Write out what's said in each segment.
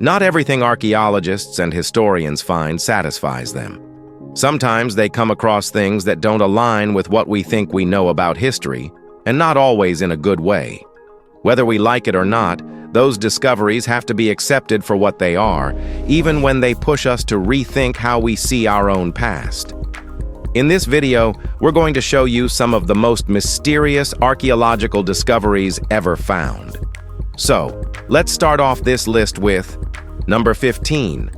Not everything archaeologists and historians find satisfies them. Sometimes they come across things that don't align with what we think we know about history, and not always in a good way. Whether we like it or not, those discoveries have to be accepted for what they are, even when they push us to rethink how we see our own past. In this video, we're going to show you some of the most mysterious archaeological discoveries ever found. So, let's start off this list with number 15,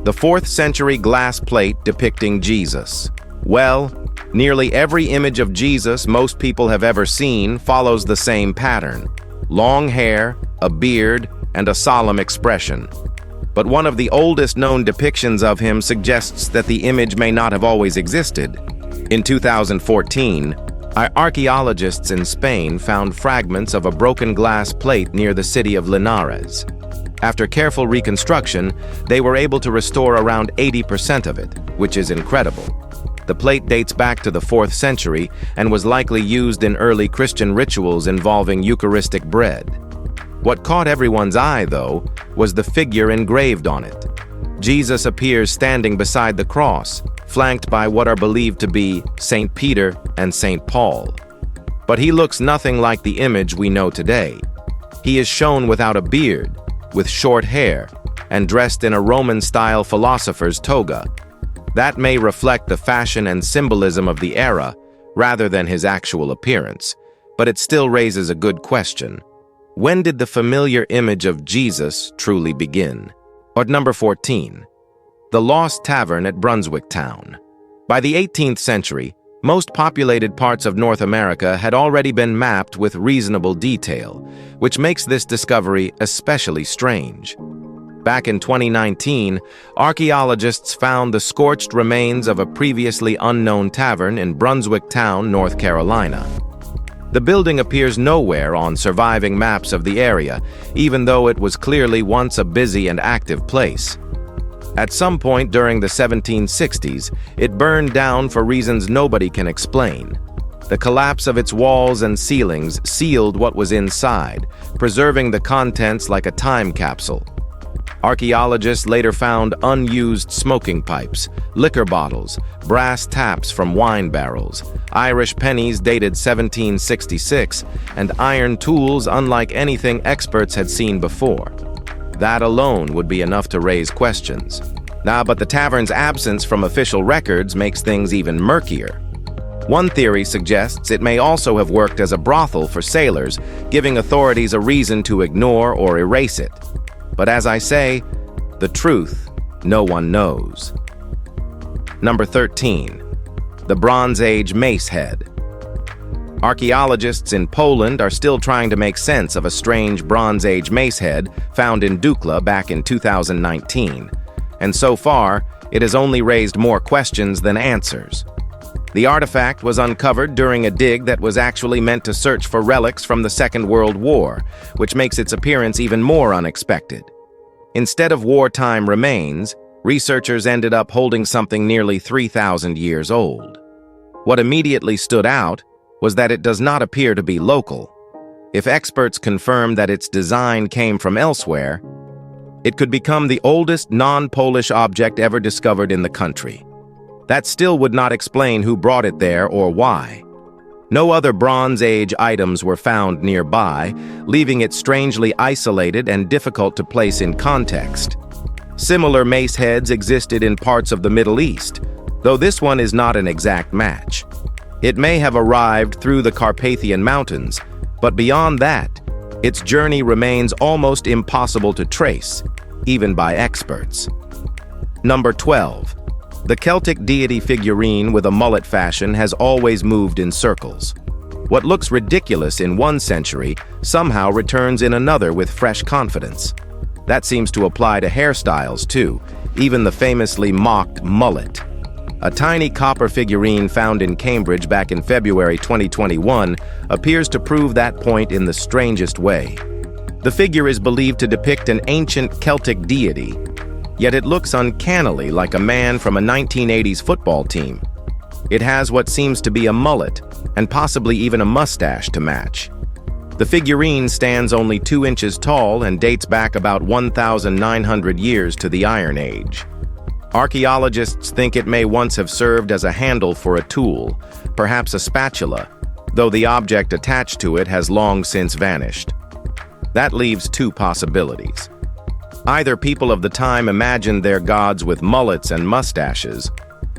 the 4th century glass plate depicting Jesus. Well, nearly every image of Jesus most people have ever seen follows the same pattern: long hair, a beard, and a solemn expression. But one of the oldest known depictions of him suggests that the image may not have always existed. In 2014, archaeologists in Spain found fragments of a broken glass plate near the city of Linares. After careful reconstruction, they were able to restore around 80% of it, which is incredible. The plate dates back to the 4th century and was likely used in early Christian rituals involving Eucharistic bread. What caught everyone's eye, though, was the figure engraved on it. Jesus appears standing beside the cross, flanked by what are believed to be St. Peter and St. Paul. But he looks nothing like the image we know today. He is shown without a beard, with short hair, and dressed in a Roman-style philosopher's toga. That may reflect the fashion and symbolism of the era, rather than his actual appearance, but it still raises a good question. When did the familiar image of Jesus truly begin? Or number 14, the Lost Tavern at Brunswick Town. By the 18th century, most populated parts of North America had already been mapped with reasonable detail, which makes this discovery especially strange. Back in 2019, archaeologists found the scorched remains of a previously unknown tavern in Brunswick Town, North Carolina. The building appears nowhere on surviving maps of the area, even though it was clearly once a busy and active place. At some point during the 1760s, it burned down for reasons nobody can explain. The collapse of its walls and ceilings sealed what was inside, preserving the contents like a time capsule. Archaeologists later found unused smoking pipes, liquor bottles, brass taps from wine barrels, Irish pennies dated 1766, and iron tools unlike anything experts had seen before. That alone would be enough to raise questions. But the tavern's absence from official records makes things even murkier. One theory suggests it may also have worked as a brothel for sailors, giving authorities a reason to ignore or erase it. But as I say, the truth, no one knows. Number 13, the Bronze Age mace head. Archaeologists in Poland are still trying to make sense of a strange Bronze Age mace head found in Dukla back in 2019. And so far, it has only raised more questions than answers. The artifact was uncovered during a dig that was actually meant to search for relics from the Second World War, which makes its appearance even more unexpected. Instead of wartime remains, researchers ended up holding something nearly 3,000 years old. What immediately stood out was that it does not appear to be local. If experts confirm that its design came from elsewhere, it could become the oldest non-Polish object ever discovered in the country. That still would not explain who brought it there or why. No other Bronze Age items were found nearby, leaving it strangely isolated and difficult to place in context. Similar mace heads existed in parts of the Middle East, though this one is not an exact match. It may have arrived through the Carpathian Mountains, but beyond that, its journey remains almost impossible to trace, even by experts. Number 12. The Celtic deity figurine with a mullet fashion has always moved in circles. What looks ridiculous in one century somehow returns in another with fresh confidence. That seems to apply to hairstyles too, even the famously mocked mullet. A tiny copper figurine found in Cambridge back in February 2021 appears to prove that point in the strangest way. The figure is believed to depict an ancient Celtic deity, yet it looks uncannily like a man from a 1980s football team. It has what seems to be a mullet, and possibly even a mustache to match. The figurine stands only 2 inches tall and dates back about 1,900 years to the Iron Age. Archaeologists think it may once have served as a handle for a tool, perhaps a spatula, though the object attached to it has long since vanished. That leaves 2 possibilities. Either people of the time imagined their gods with mullets and mustaches,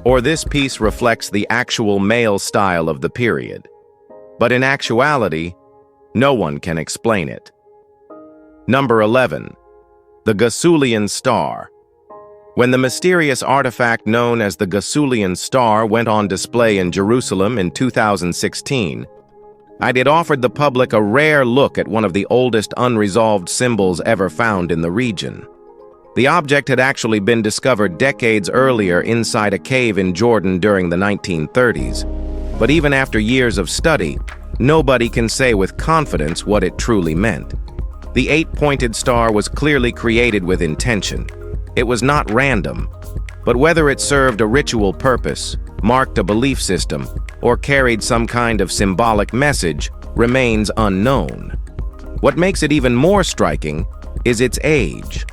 or this piece reflects the actual male style of the period. But in actuality, no one can explain it. Number 11. The Gasulian Star. When the mysterious artifact known as the Gasulian Star went on display in Jerusalem in 2016, it offered the public a rare look at one of the oldest unresolved symbols ever found in the region. The object had actually been discovered decades earlier inside a cave in Jordan during the 1930s. But even after years of study, nobody can say with confidence what it truly meant. The 8-pointed star was clearly created with intention. It was not random, but whether it served a ritual purpose, marked a belief system, or carried some kind of symbolic message remains unknown. What makes it even more striking is its age.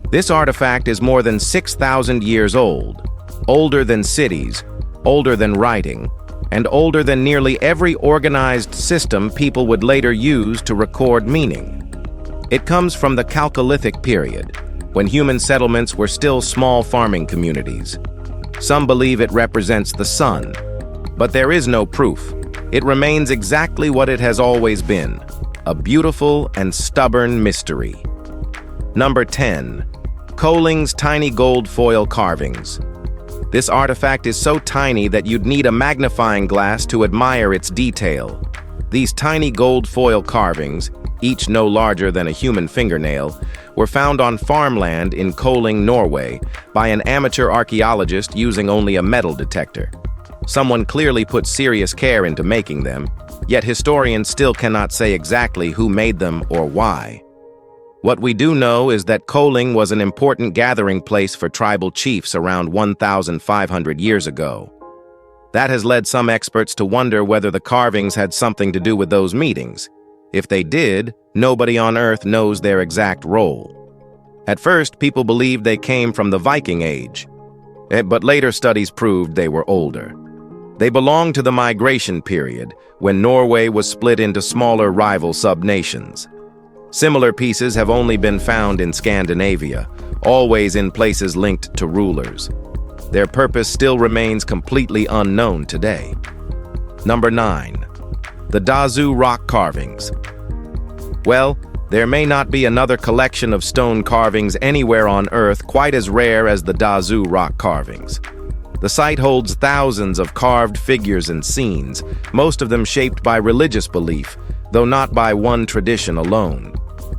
This artifact is more than 6,000 years old, older than cities, older than writing, and older than nearly every organized system people would later use to record meaning. It comes from the Chalcolithic period, when human settlements were still small farming communities. Some believe it represents the sun, but there is no proof. It remains exactly what it has always been, a beautiful and stubborn mystery. Number 10. Kohling's tiny gold foil carvings. This artifact is so tiny that you'd need a magnifying glass to admire its detail. These tiny gold foil carvings, each no larger than a human fingernail, were found on farmland in Koling, Norway, by an amateur archaeologist using only a metal detector. Someone clearly put serious care into making them, yet historians still cannot say exactly who made them or why. What we do know is that Koling was an important gathering place for tribal chiefs around 1,500 years ago. That has led some experts to wonder whether the carvings had something to do with those meetings. If they did, nobody on Earth knows their exact role. At first, people believed they came from the Viking Age, but later studies proved they were older. They belonged to the migration period, when Norway was split into smaller rival sub-nations. Similar pieces have only been found in Scandinavia, always in places linked to rulers. Their purpose still remains completely unknown today. Number 9. The Dazu rock carvings. Well, there may not be another collection of stone carvings anywhere on Earth quite as rare as the Dazu rock carvings. The site holds thousands of carved figures and scenes, most of them shaped by religious belief, though not by one tradition alone.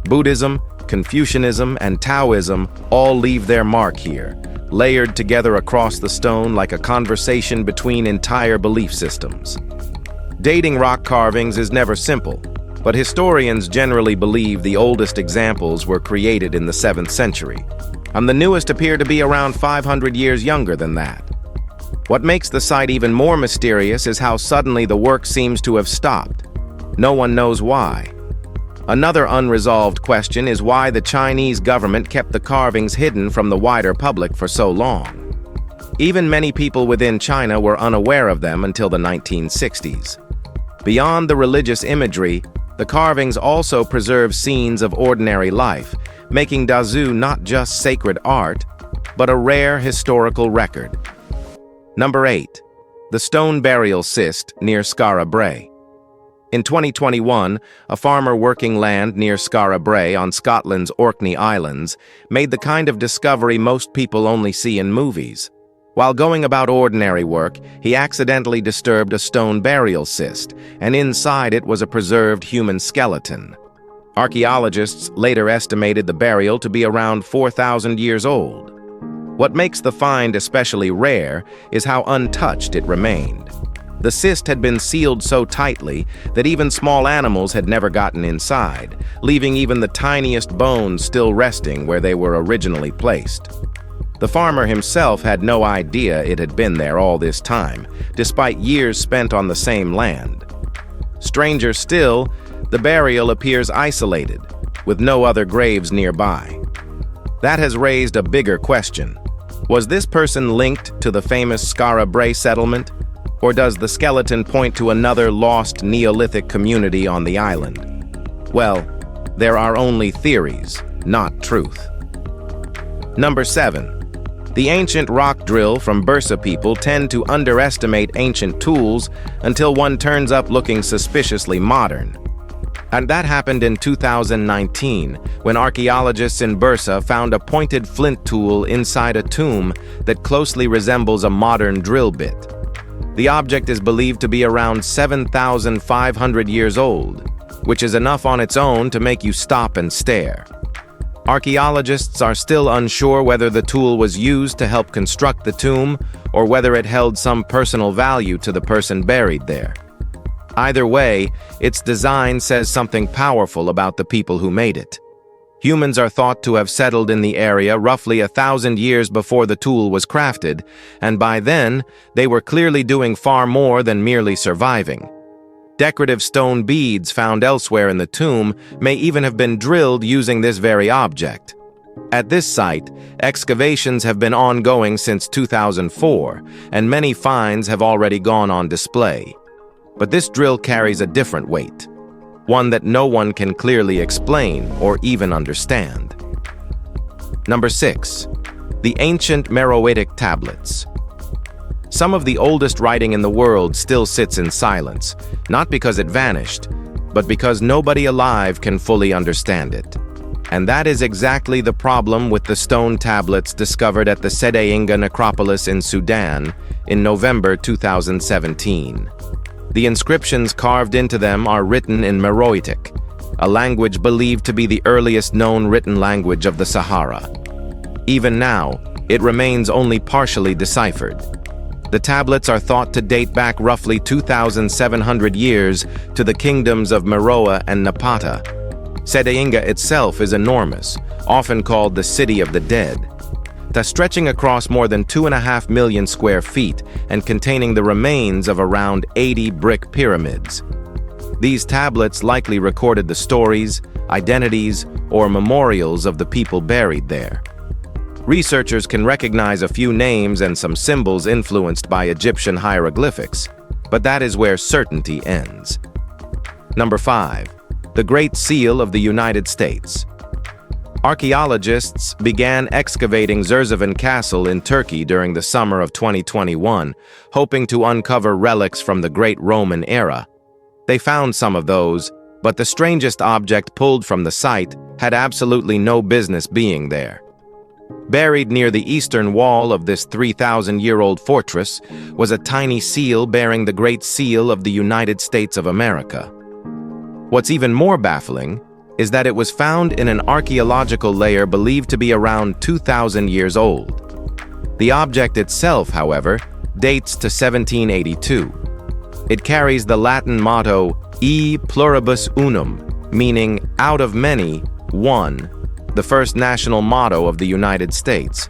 Buddhism, Confucianism, and Taoism all leave their mark here, layered together across the stone like a conversation between entire belief systems. Dating rock carvings is never simple, but historians generally believe the oldest examples were created in the 7th century, and the newest appear to be around 500 years younger than that. What makes the site even more mysterious is how suddenly the work seems to have stopped. No one knows why. Another unresolved question is why the Chinese government kept the carvings hidden from the wider public for so long. Even many people within China were unaware of them until the 1960s. Beyond the religious imagery, the carvings also preserve scenes of ordinary life, making Dazu not just sacred art, but a rare historical record. Number 8. The Stone Burial Cyst near Skara Brae. In 2021, a farmer working land near Skara Brae on Scotland's Orkney Islands made the kind of discovery most people only see in movies. While going about ordinary work, he accidentally disturbed a stone burial cyst, and inside it was a preserved human skeleton. Archaeologists later estimated the burial to be around 4,000 years old. What makes the find especially rare is how untouched it remained. The cyst had been sealed so tightly that even small animals had never gotten inside, leaving even the tiniest bones still resting where they were originally placed. The farmer himself had no idea it had been there all this time, despite years spent on the same land. Stranger still, The burial appears isolated, with no other graves nearby. That has raised a bigger question. Was this person linked to the famous Skara Brae settlement, or does the skeleton point to another lost Neolithic community on the island? Well, there are only theories, not truth. Number 7. The ancient rock drill from Bursa people tend to underestimate ancient tools until one turns up looking suspiciously modern. And that happened in 2019, when archaeologists in Bursa found a pointed flint tool inside a tomb that closely resembles a modern drill bit. The object is believed to be around 7,500 years old, which is enough on its own to make you stop and stare. Archaeologists are still unsure whether the tool was used to help construct the tomb or whether it held some personal value to the person buried there. Either way, its design says something powerful about the people who made it. Humans are thought to have settled in the area roughly 1,000 years before the tool was crafted, and by then, they were clearly doing far more than merely surviving. Decorative stone beads found elsewhere in the tomb may even have been drilled using this very object. At this site, excavations have been ongoing since 2004, and many finds have already gone on display. But this drill carries a different weight, one that no one can clearly explain or even understand. Number 6. The ancient Meroitic tablets. Some of the oldest writing in the world still sits in silence, not because it vanished, but because nobody alive can fully understand it. And that is exactly the problem with the stone tablets discovered at the Sedeinga necropolis in Sudan in November 2017. The inscriptions carved into them are written in Meroitic, a language believed to be the earliest known written language of the Sahara. Even now, it remains only partially deciphered. The tablets are thought to date back roughly 2,700 years to the kingdoms of Meroe and Napata. Sedeinga itself is enormous, often called the City of the Dead, thus stretching across more than 2.5 million square feet and containing the remains of around 80 brick pyramids. These tablets likely recorded the stories, identities, or memorials of the people buried there. Researchers can recognize a few names and some symbols influenced by Egyptian hieroglyphics, but that is where certainty ends. Number 5. The Great Seal of the United States. Archaeologists began excavating Zerzevan Castle in Turkey during the summer of 2021, hoping to uncover relics from the Great Roman era. They found some of those, but the strangest object pulled from the site had absolutely no business being there. Buried near the eastern wall of this 3,000-year-old fortress was a tiny seal bearing the Great Seal of the United States of America. What's even more baffling is that it was found in an archaeological layer believed to be around 2,000 years old. The object itself, however, dates to 1782. It carries the Latin motto E pluribus unum, meaning out of many, one, the first national motto of the United States.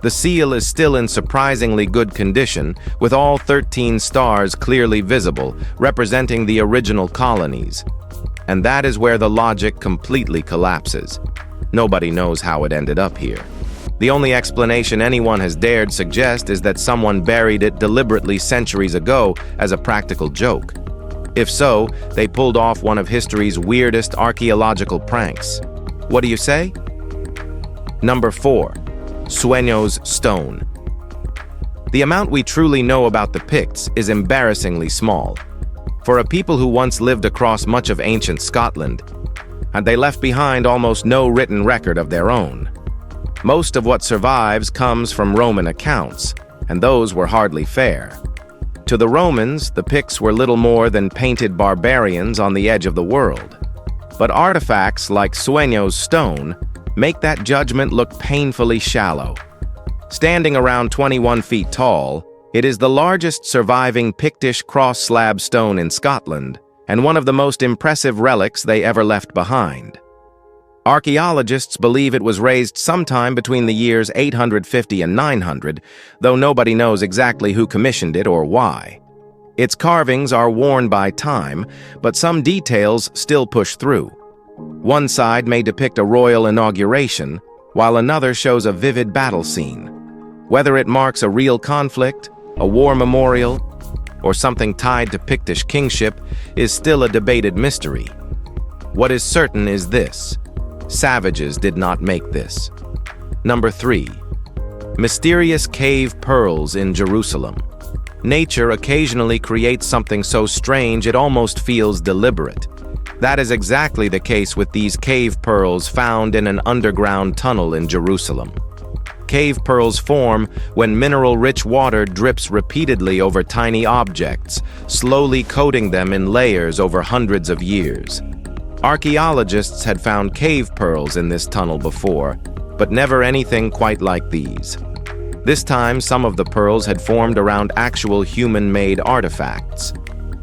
The seal is still in surprisingly good condition, with all 13 stars clearly visible, representing the original colonies. And that is where the logic completely collapses. Nobody knows how it ended up here. The only explanation anyone has dared suggest is that someone buried it deliberately centuries ago as a practical joke. If so, they pulled off one of history's weirdest archaeological pranks. What do you say? Number 4. Sueños Stone. The amount we truly know about the Picts is embarrassingly small. For a people who once lived across much of ancient Scotland, and they left behind almost no written record of their own. Most of what survives comes from Roman accounts, and those were hardly fair. To the Romans, the Picts were little more than painted barbarians on the edge of the world. But artifacts like Sueños Stone make that judgment look painfully shallow. Standing around 21 feet tall, it is the largest surviving Pictish cross-slab stone in Scotland, and one of the most impressive relics they ever left behind. Archaeologists believe it was raised sometime between the years 850 and 900, though nobody knows exactly who commissioned it or why. Its carvings are worn by time, but some details still push through. One side may depict a royal inauguration, while another shows a vivid battle scene. Whether it marks a real conflict, a war memorial, or something tied to Pictish kingship is still a debated mystery. What is certain is this: savages did not make this. Number 3. Mysterious cave pearls in Jerusalem. Nature occasionally creates something so strange it almost feels deliberate. That is exactly the case with these cave pearls found in an underground tunnel in Jerusalem. Cave pearls form when mineral-rich water drips repeatedly over tiny objects, slowly coating them in layers over hundreds of years. Archaeologists had found cave pearls in this tunnel before, but never anything quite like these. This time, some of the pearls had formed around actual human-made artifacts.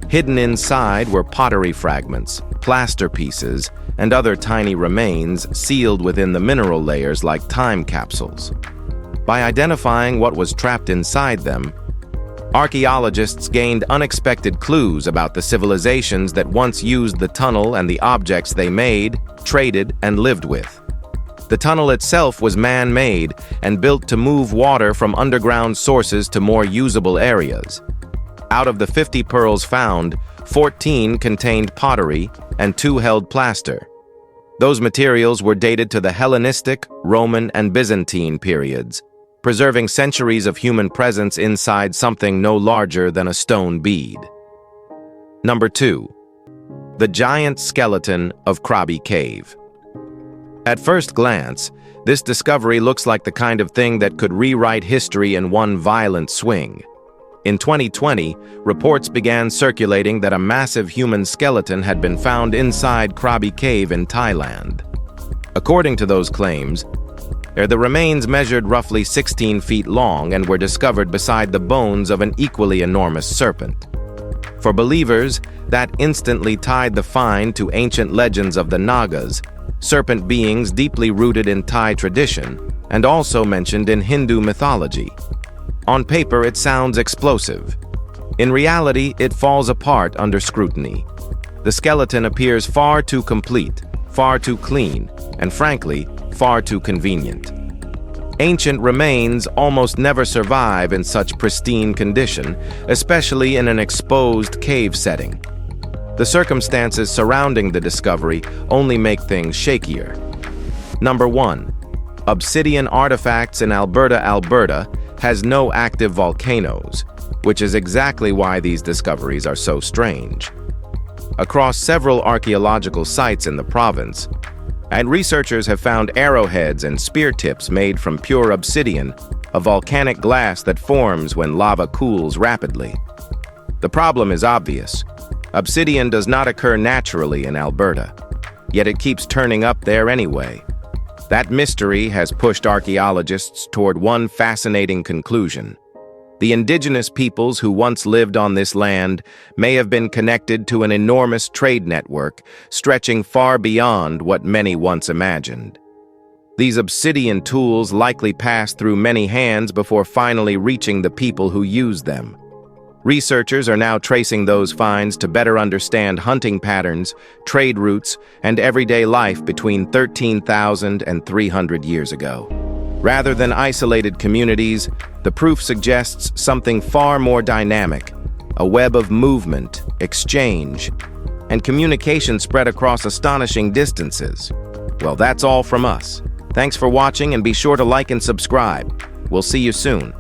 Hidden inside were pottery fragments, plaster pieces, and other tiny remains sealed within the mineral layers like time capsules. By identifying what was trapped inside them, archaeologists gained unexpected clues about the civilizations that once used the tunnel and the objects they made, traded, and lived with. The tunnel itself was man-made and built to move water from underground sources to more usable areas. Out of the 50 pearls found, 14 contained pottery and 2 held plaster. Those materials were dated to the Hellenistic, Roman, and Byzantine periods, preserving centuries of human presence inside something no larger than a stone bead. Number 2. The giant skeleton of Krabi Cave. At first glance, this discovery looks like the kind of thing that could rewrite history in one violent swing. In 2020, reports began circulating that a massive human skeleton had been found inside Krabi Cave in Thailand. According to those claims, the remains measured roughly 16 feet long and were discovered beside the bones of an equally enormous serpent. For believers, that instantly tied the find to ancient legends of the Nagas, serpent beings deeply rooted in Thai tradition, and also mentioned in Hindu mythology. On paper, it sounds explosive. In reality, it falls apart under scrutiny. The skeleton appears far too complete, far too clean, and frankly, far too convenient. Ancient remains almost never survive in such pristine condition, especially in an exposed cave setting. The circumstances surrounding the discovery only make things shakier. Number 1. Obsidian artifacts in Alberta has no active volcanoes, which is exactly why these discoveries are so strange. Across several archaeological sites in the province, and researchers have found arrowheads and spear tips made from pure obsidian, a volcanic glass that forms when lava cools rapidly. The problem is obvious. Obsidian does not occur naturally in Alberta, yet it keeps turning up there anyway. That mystery has pushed archaeologists toward one fascinating conclusion. The indigenous peoples who once lived on this land may have been connected to an enormous trade network stretching far beyond what many once imagined. These obsidian tools likely passed through many hands before finally reaching the people who used them. Researchers are now tracing those finds to better understand hunting patterns, trade routes, and everyday life between 13,000 and 300 years ago. Rather than isolated communities, the proof suggests something far more dynamic, a web of movement, exchange, and communication spread across astonishing distances. Well, that's all from us. Thanks for watching, and be sure to like and subscribe. We'll see you soon.